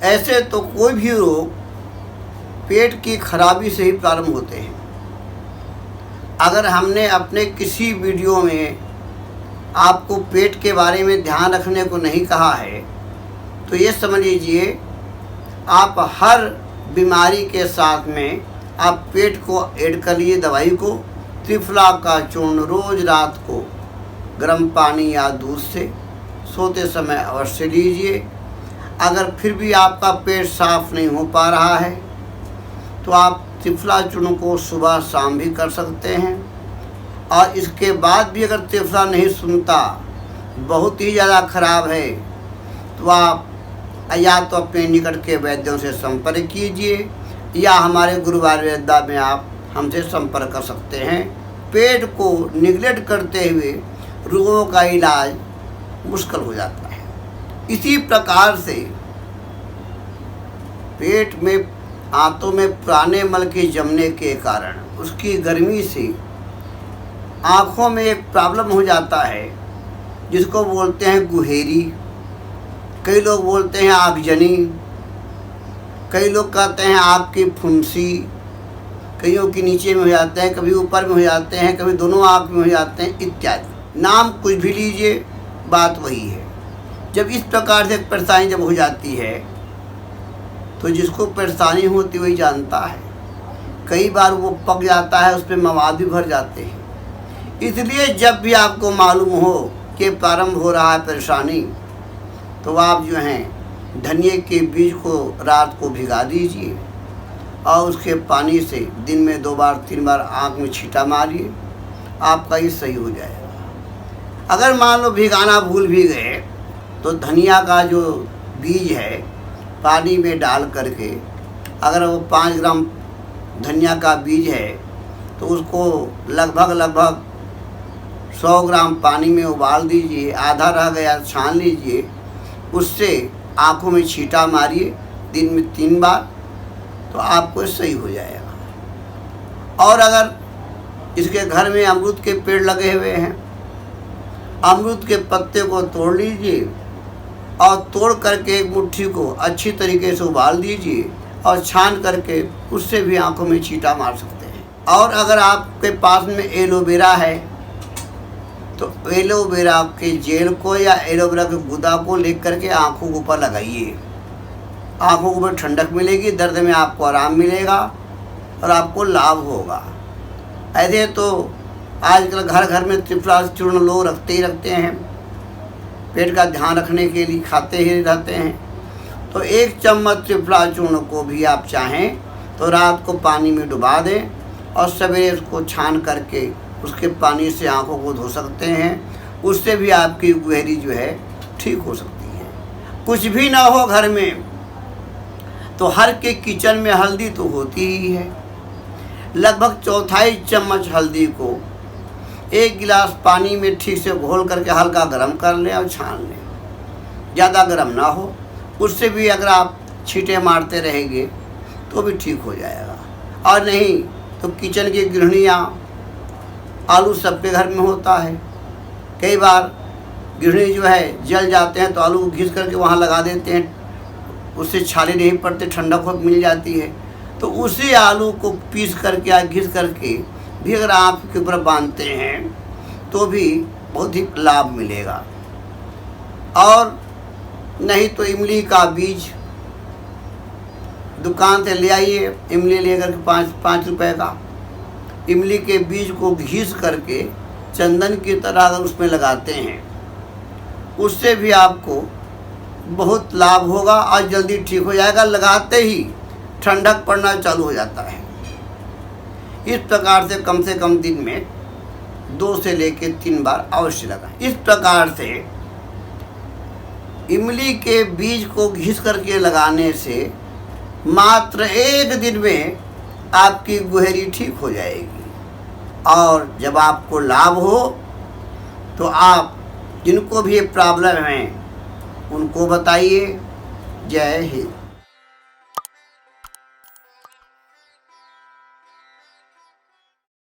ऐसे तो कोई भी रोग पेट की खराबी से ही प्रारंभ होते हैं। अगर हमने अपने किसी वीडियो में आपको पेट के बारे में ध्यान रखने को नहीं कहा है तो ये समझ लीजिए आप हर बीमारी के साथ में आप पेट को ऐड कर लिए दवाई को। त्रिफला का चूर्ण रोज़ रात को गर्म पानी या दूध से सोते समय अवश्य लीजिए। अगर फिर भी आपका पेट साफ नहीं हो पा रहा है तो आप त्रिफला चूर्ण को सुबह शाम भी कर सकते हैं। और इसके बाद भी अगर त्रिफला नहीं सुनता, बहुत ही ज़्यादा खराब है, तो आप या तो अपने निकट के वैद्यों से संपर्क कीजिए या हमारे गुरु आयुर्वेदा में आप हमसे संपर्क कर सकते हैं। पेट को निगलेक्ट करते हुए रोगों का इलाज मुश्किल हो जाता है। इसी प्रकार से पेट में आंतों में पुराने मल के जमने के कारण उसकी गर्मी से आँखों में एक प्रॉब्लम हो जाता है जिसको बोलते हैं गुहेरी, कई लोग बोलते हैं आगजनी, कई लोग कहते हैं आँख की फुंसी, कईयों की नीचे में हो जाते हैं, कभी ऊपर में हो जाते हैं, कभी दोनों आँख में हो जाते हैं इत्यादि। नाम कुछ भी लीजिए, बात वही है। जब इस प्रकार से परेशानी जब हो जाती है तो जिसको परेशानी होती वही जानता है। कई बार वो पक जाता है, उस पर मवाद भी भर जाते हैं। इसलिए जब भी आपको मालूम हो कि प्रारंभ हो रहा है परेशानी तो आप जो हैं धनिए के बीज को रात को भिगा दीजिए और उसके पानी से दिन में 2 बार 3 बार आँख में छींटा मारिए, आपका ये सही हो जाएगा। अगर मान लो भिगाना भूल भी गए तो धनिया का जो बीज है पानी में डाल करके, अगर वो 5 ग्राम धनिया का बीज है तो उसको लगभग 100 ग्राम पानी में उबाल दीजिए, आधा रह गया छान लीजिए, उससे आँखों में छींटा मारिए दिन में 3 बार, तो आपको सही हो जाएगा। और अगर इसके घर में अमरूद के पेड़ लगे हुए हैं, अमरूद के पत्ते को तोड़ लीजिए और तोड़ करके एक मुट्ठी को अच्छी तरीके से उबाल दीजिए और छान करके उससे भी आँखों में छींटा मार सकते हैं। और अगर आपके पास में एलोवेरा है तो एलोवेरा के जेल को या एलोवेरा के गुदा को लेकर के आँखों के ऊपर लगाइए। आँखों के ऊपर ठंडक मिलेगी, दर्द में आपको आराम मिलेगा और आपको लाभ होगा। ऐसे तो आजकल घर घर में त्रिफला चूर्ण लोग रखते ही रखते हैं, पेट का ध्यान रखने के लिए खाते ही रहते हैं। तो 1 चम्मच त्रिफला चूर्ण को भी आप चाहें तो रात को पानी में डुबा दें और सवेरे उसको छान करके उसके पानी से आँखों को धो सकते हैं। उससे भी आपकी गुहेरी जो है ठीक हो सकती है। कुछ भी ना हो घर में तो हर के किचन में हल्दी तो होती ही है। लगभग 1/4 चम्मच हल्दी को 1 गिलास पानी में ठीक से घोल करके हल्का गर्म कर लें और छान लें, ज़्यादा गर्म ना हो। उससे भी अगर आप छींटे मारते रहेंगे तो भी ठीक हो जाएगा। और नहीं तो किचन की गृहिणियाँ, आलू सबके घर में होता है, कई बार गृहिणी जो है जल जाते हैं तो आलू को घिस करके वहाँ लगा देते हैं, उससे छाले नहीं पड़ते, ठंडक हो मिल जाती है। तो उसी आलू को पीस करके या घिस करके भी अगर आँख के ऊपर बांधते हैं तो भी बहुत ही लाभ मिलेगा। और नहीं तो इमली का बीज दुकान से ले आइए, इमली लेकर के 5 रुपए का इमली के बीज को घिस करके चंदन की तरह अगर उसमें लगाते हैं, उससे भी आपको बहुत लाभ होगा और जल्दी ठीक हो जाएगा। लगाते ही ठंडक पड़ना चालू हो जाता है। इस प्रकार से कम दिन में 2 से लेकर 3 बार अवश्य लगाएं। इस प्रकार से इमली के बीज को घिस करके लगाने से मात्र 1 दिन में आपकी गुहेरी ठीक हो जाएगी। और जब आपको लाभ हो तो आप जिनको भी ये प्रॉब्लम है उनको बताइए। जय हिंद।